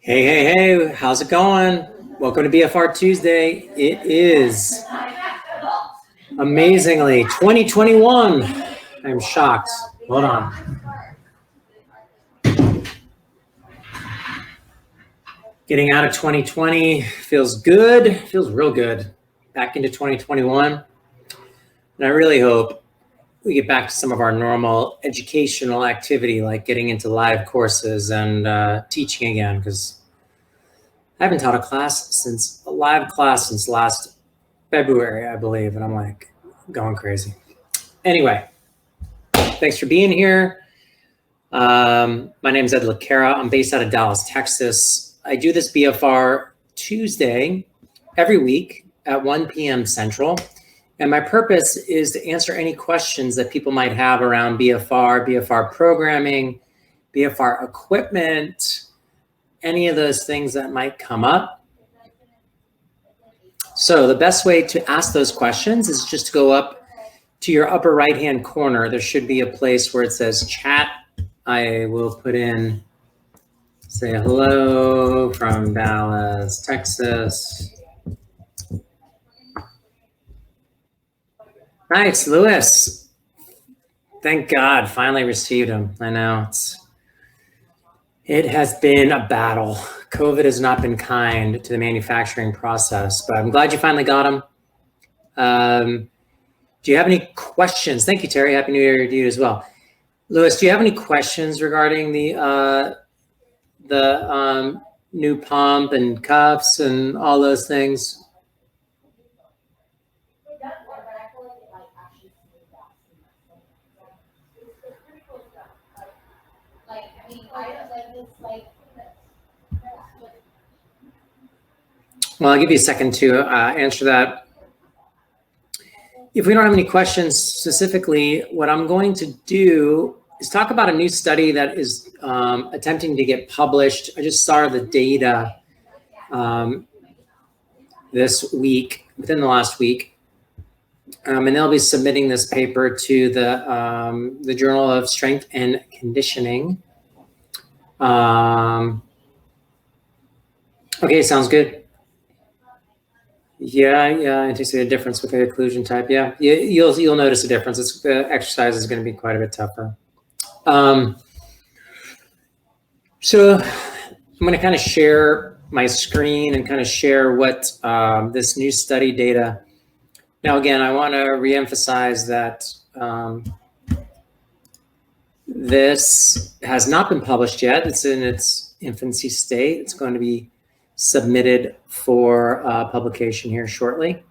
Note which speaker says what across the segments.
Speaker 1: Hey, how's it going? Welcome to BFR Tuesday. It is amazingly 2021. I'm shocked. Hold on. Getting out of 2020 feels good, feels real good. Back into 2021. And I really hope we get back to some of our normal educational activity, like getting into live courses and teaching again, because I haven't taught a live class since last February, I believe, and I'm like going crazy. Anyway, thanks for being here. My name is Cara. I'm based out of Dallas, Texas. I do this BFR Tuesday every week at 1 p.m. Central. And my purpose is to answer any questions that people might have around BFR, BFR programming, BFR equipment, any of those things that might come up. So the best way to ask those questions is just to go up to your upper right-hand corner. There should be a place where it says chat. I will put in, say hello from Dallas, Texas. Nice, Lewis. Thank God, finally received him. I know it has been a battle. COVID has not been kind to the manufacturing process, but I'm glad you finally got him. Do you have any questions? Thank you, Terry. Happy New Year to you as well. Lewis, do you have any questions regarding the new pump and cuffs and all those things? Well, I'll give you a second to answer that. If we don't have any questions specifically, what I'm going to do is talk about a new study that is attempting to get published. I just saw the data this week, within the last week, and they'll be submitting this paper to the Journal of Strength and Conditioning. Okay, sounds good. Yeah, I anticipate a difference with the occlusion type. Yeah, you'll notice a difference. The exercise is going to be quite a bit tougher. So I'm going to kind of share my screen and kind of share what this new study data. Now, again, I want to reemphasize that this has not been published yet. It's in its infancy state. It's going to be submitted for publication here shortly.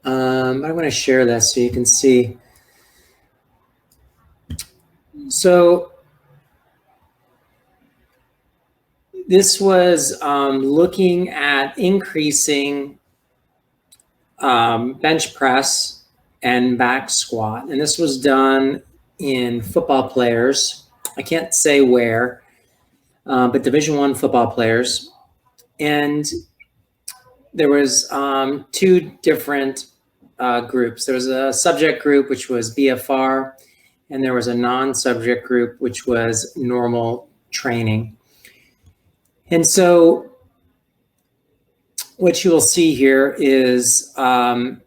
Speaker 1: I'm going to share this so you can see. So this was looking at increasing bench press and back squat. And this was done in football players. I can't say where, but Division I football players. And there was two different groups. There was a subject group, which was BFR, and there was a non-subject group, which was normal training. And so what you will see here is the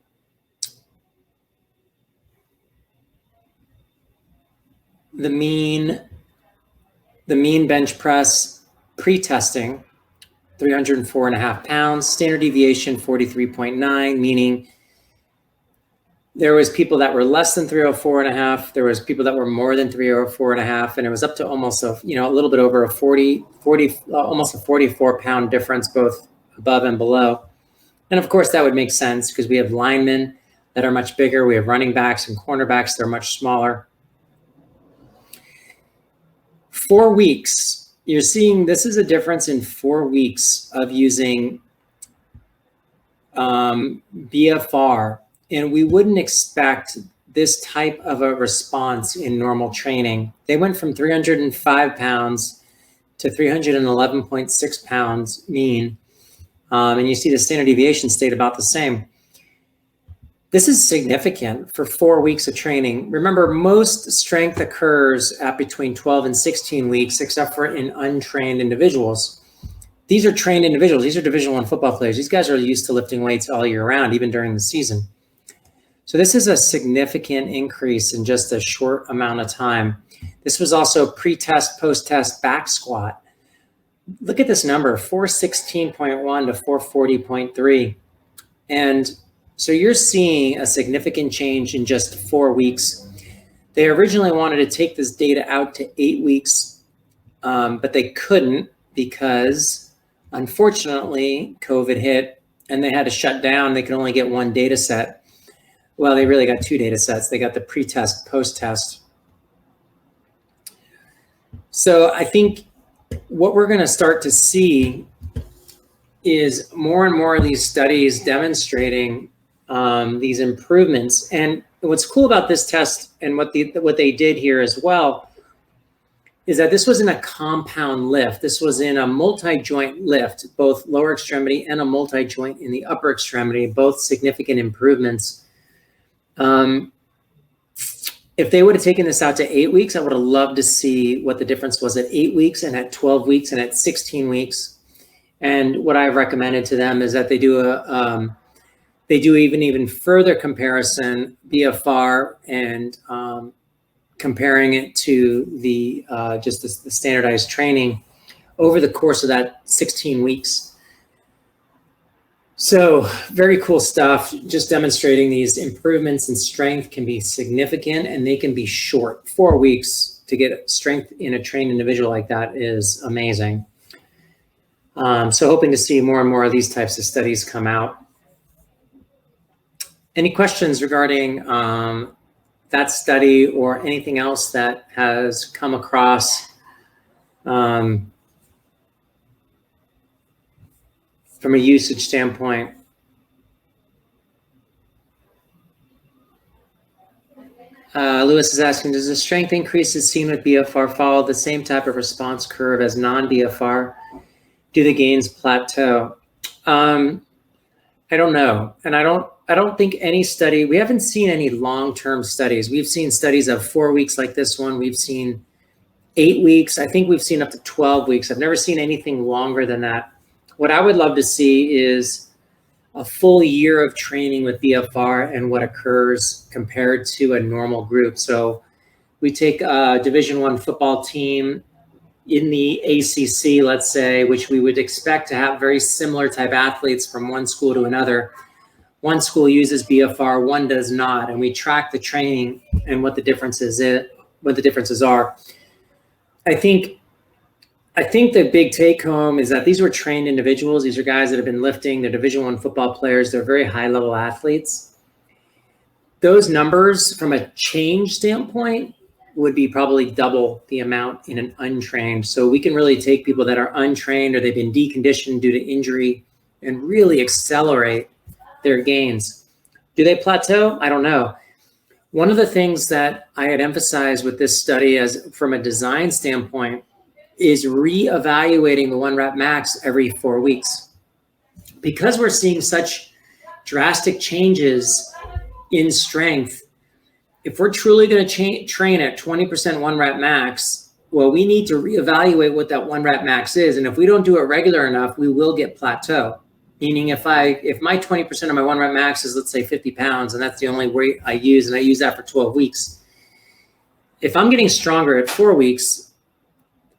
Speaker 1: mean bench press pre-testing, 304.5 pounds, standard deviation 43.9, meaning there was people that were less than 304.5, there was people that were more than 304.5, and it was up to almost a little bit over a 40, almost a 44-pound difference, both above and below. And of course that would make sense because we have linemen that are much bigger, we have running backs and cornerbacks that are much smaller. 4 weeks, you're seeing this is a difference in 4 weeks of using BFR, and we wouldn't expect this type of a response in normal training. They went from 305 pounds to 311.6 pounds mean, and you see the standard deviation stayed about the same. This is significant for 4 weeks of training. Remember, most strength occurs at between 12 and 16 weeks, except for in untrained individuals. These are trained individuals. These are Division I football players. These guys are used to lifting weights all year round, even during the season. So this is a significant increase in just a short amount of time. This was also pre-test, post-test back squat. Look at this number, 416.1 to 440.3. And so you're seeing a significant change in just 4 weeks. They originally wanted to take this data out to 8 weeks, but they couldn't because, unfortunately, COVID hit and they had to shut down. They could only get one data set. Well, they really got two data sets. They got the pre-test, post-test. So I think what we're going to start to see is more and more of these studies demonstrating these improvements. And what's cool about this test and what they did here as well is that this was in a compound lift. This was in a multi-joint lift, both lower extremity and a multi-joint in the upper extremity, both significant improvements. If they would have taken this out to 8 weeks, I would have loved to see what the difference was at 8 weeks and at 12 weeks and at 16 weeks. And what I've recommended to them is that they do even further comparison, BFR, and comparing it to the just the standardized training over the course of that 16 weeks. So very cool stuff, just demonstrating these improvements in strength can be significant and they can be short. 4 weeks to get strength in a trained individual like that is amazing. So hoping to see more and more of these types of studies come out. Any questions regarding that study or anything else that has come across from a usage standpoint? Lewis is asking, does the strength increases seen with BFR follow the same type of response curve as non-BFR? Do the gains plateau? I don't know. And I don't think any study, we haven't seen any long-term studies. We've seen studies of 4 weeks like this one. We've seen 8 weeks. I think we've seen up to 12 weeks. I've never seen anything longer than that. What I would love to see is a full year of training with BFR and what occurs compared to a normal group. So we take a Division I football team in the ACC, let's say, which we would expect to have very similar type athletes from one school to another. One school uses BFR, one does not, and we track the training and what the differences are. I think the big take home is that these were trained individuals. These are guys that have been lifting. They're Division I football players. They're very high level athletes. Those numbers from a change standpoint would be probably double the amount in an untrained. So we can really take people that are untrained or they've been deconditioned due to injury and really accelerate their gains. Do they plateau? I don't know. One of the things that I had emphasized with this study as from a design standpoint is reevaluating the 1 rep max every 4 weeks. Because we're seeing such drastic changes in strength, if we're truly going to train at 20% 1 rep max, well, we need to reevaluate what that 1 rep max is. And if we don't do it regular enough, we will get plateau. Meaning if my 20% of my 1 rep max is, let's say 50 pounds, and that's the only weight I use, and I use that for 12 weeks. If I'm getting stronger at 4 weeks,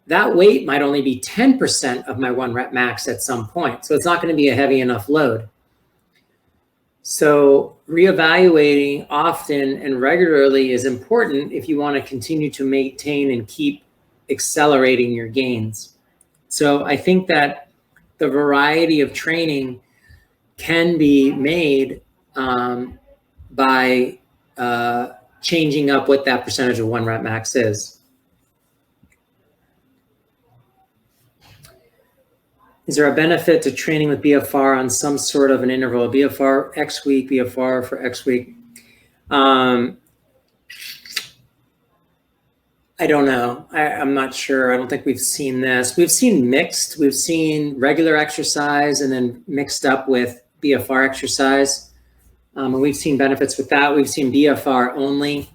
Speaker 1: that weight might only be 10% of my 1 rep max at some point. So it's not going to be a heavy enough load. So reevaluating often and regularly is important if you want to continue to maintain and keep accelerating your gains. So I think that the variety of training can be made by changing up what that percentage of 1 rep max is. Is there a benefit to training with BFR on some sort of an interval? BFR X week, BFR for X week. I don't know. I'm not sure. I don't think we've seen this. We've seen mixed. We've seen regular exercise and then mixed up with BFR exercise. And we've seen benefits with that. We've seen BFR only.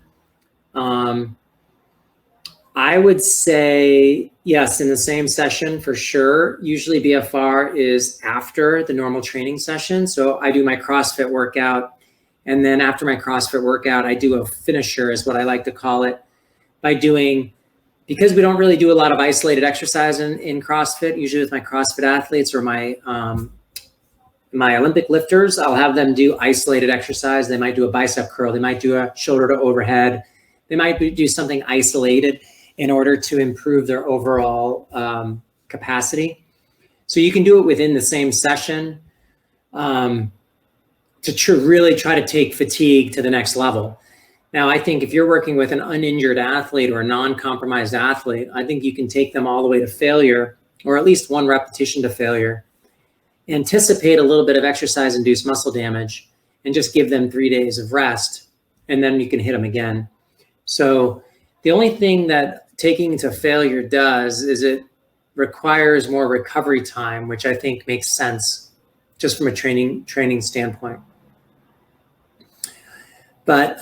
Speaker 1: I would say, yes, in the same session for sure. Usually BFR is after the normal training session. So I do my CrossFit workout. And then after my CrossFit workout, I do a finisher is what I like to call it, by doing, because we don't really do a lot of isolated exercise in CrossFit, usually with my CrossFit athletes or my Olympic lifters, I'll have them do isolated exercise. They might do a bicep curl. They might do a shoulder to overhead. They might do something isolated in order to improve their overall capacity. So you can do it within the same session to really try to take fatigue to the next level. Now, I think if you're working with an uninjured athlete or a non-compromised athlete, I think you can take them all the way to failure, or at least one repetition to failure. Anticipate a little bit of exercise-induced muscle damage and just give them 3 days of rest, and then you can hit them again. So the only thing that taking to failure does is it requires more recovery time, which I think makes sense just from a training standpoint. But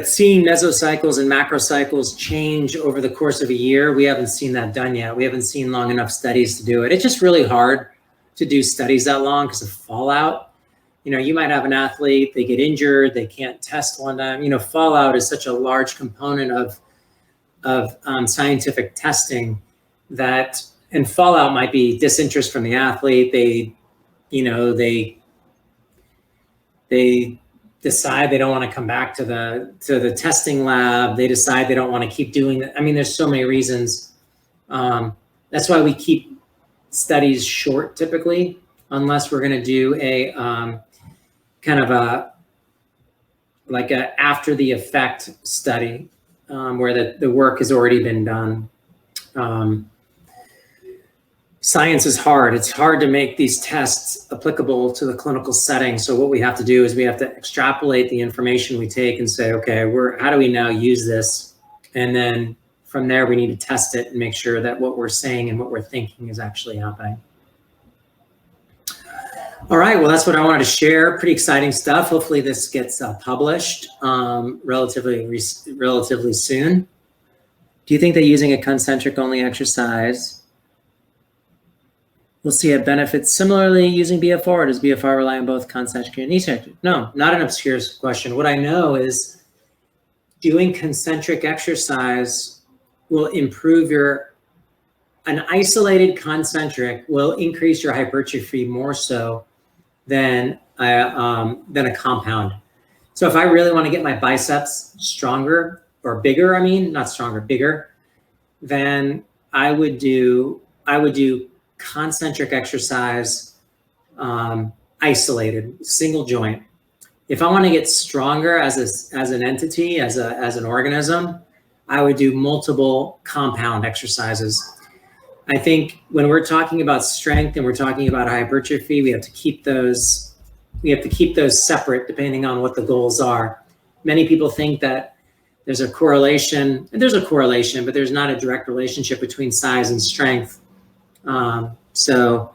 Speaker 1: seeing mesocycles and macrocycles change over the course of a year, we haven't seen that done yet. We haven't seen long enough studies to do it. It's just really hard to do studies that long because of fallout. You know, you might have an athlete, they get injured, they can't test one time. You know, fallout is such a large component of scientific testing that, and fallout might be disinterest from the athlete. They decide they don't want to come back to the testing lab. They decide they don't want to keep doing that. I mean, there's so many reasons. That's why we keep studies short typically, unless we're going to do a kind of a after the effect study where the work has already been done. Science is hard. It's hard to make these tests applicable to the clinical setting. So what we have to do is we have to extrapolate the information we take and say, okay, how do we now use this? And then from there, we need to test it and make sure that what we're saying and what we're thinking is actually happening. All right, well, that's what I wanted to share. Pretty exciting stuff. Hopefully this gets published relatively soon. Do you think that using a concentric only exercise we'll see a benefit similarly using BFR, or does BFR rely on both concentric and eccentric? No, not an obscure question. What I know is doing concentric exercise will improve an isolated concentric will increase your hypertrophy more so than a compound. So if I really want to get my biceps stronger or bigger, not stronger, bigger, then I would do concentric exercise, isolated, single joint. If I want to get stronger as an entity, as an organism, I would do multiple compound exercises. I think when we're talking about strength and we're talking about hypertrophy, we have to keep those separate depending on what the goals are. Many people think that there's a correlation, but there's not a direct relationship between size and strength. So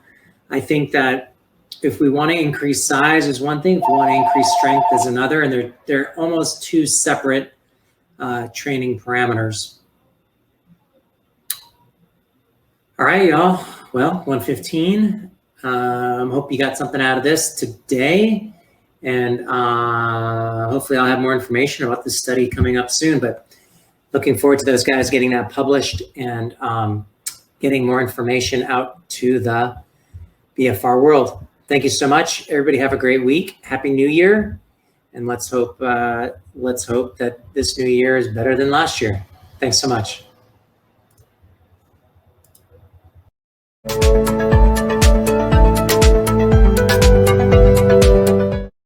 Speaker 1: I think that if we want to increase size is one thing, if we want to increase strength is another, and they're almost two separate training parameters. All right, y'all. Well, 1:15. Hope you got something out of this today, and hopefully I'll have more information about this study coming up soon. But looking forward to those guys getting that published and getting more information out to the BFR world. Thank you so much. Everybody have a great week. Happy New Year. And let's hope that this new year is better than last year. Thanks so much.